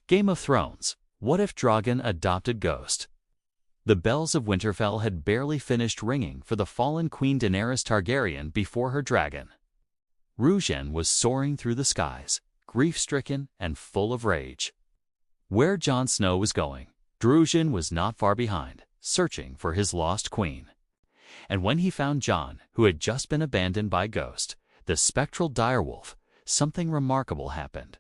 Game of Thrones. What if Drogon adopted Ghost? The bells of Winterfell had barely finished ringing for the fallen Queen Daenerys Targaryen before her dragon. Rhuigen was soaring through the skies, grief-stricken and full of rage. Where Jon Snow was going, Rhuigen was not far behind, searching for his lost queen. And when he found Jon, who had just been abandoned by Ghost, the spectral direwolf, something remarkable happened.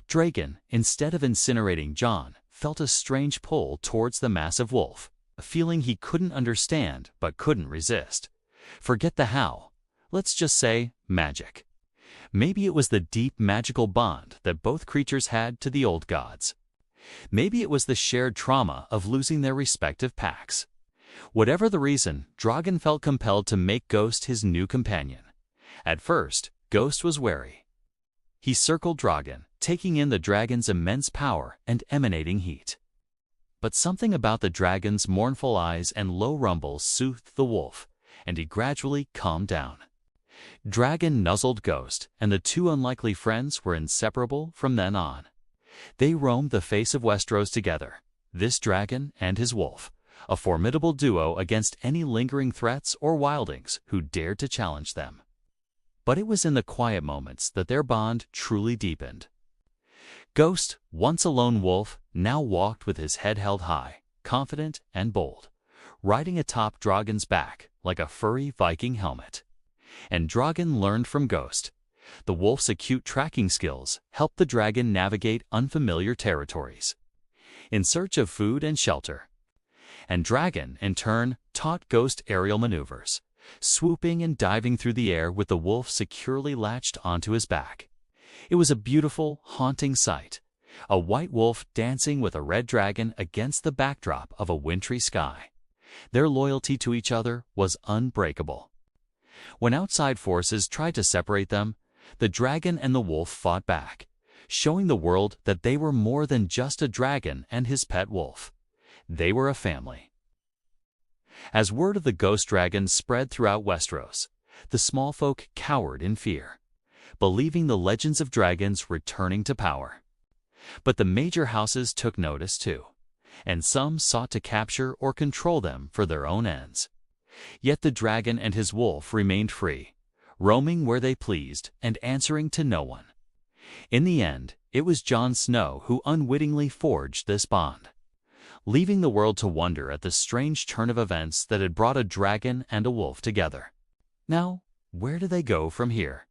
Drogon, instead of incinerating Jon, felt a strange pull towards the massive wolf, a feeling he couldn't understand but couldn't resist. Forget the how. Let's just say magic. Maybe it was the deep magical bond that both creatures had to the old gods. Maybe it was the shared trauma of losing their respective packs. Whatever the reason, Drogon felt compelled to make Ghost his new companion. At first, Ghost was wary. He circled Drogon, taking in the dragon's immense power and emanating heat. But something about the dragon's mournful eyes and low rumbles soothed the wolf, and he gradually calmed down. Drogon nuzzled Ghost, and the two unlikely friends were inseparable from then on. They roamed the face of Westeros together, this dragon and his wolf, a formidable duo against any lingering threats or wildlings who dared to challenge them. But it was in the quiet moments that their bond truly deepened. Ghost, once a lone wolf, now walked with his head held high, confident and bold, riding atop Drogon's back like a furry Viking helmet. And Drogon learned from Ghost. The wolf's acute tracking skills helped the dragon navigate unfamiliar territories, in search of food and shelter. And Drogon, in turn, taught Ghost aerial maneuvers, swooping and diving through the air with the wolf securely latched onto his back. It was a beautiful, haunting sight, a white wolf dancing with a red dragon against the backdrop of a wintry sky. Their loyalty to each other was unbreakable. When outside forces tried to separate them, the dragon and the wolf fought back, showing the world that they were more than just a dragon and his pet wolf. They were a family. As word of the ghost dragon spread throughout Westeros, the small folk cowered in fear, believing the legends of dragons returning to power. But the major houses took notice too, and some sought to capture or control them for their own ends. Yet the dragon and his wolf remained free, roaming where they pleased and answering to no one. In the end, it was Jon Snow who unwittingly forged this bond, leaving the world to wonder at the strange turn of events that had brought a dragon and a wolf together. Now, where do they go from here?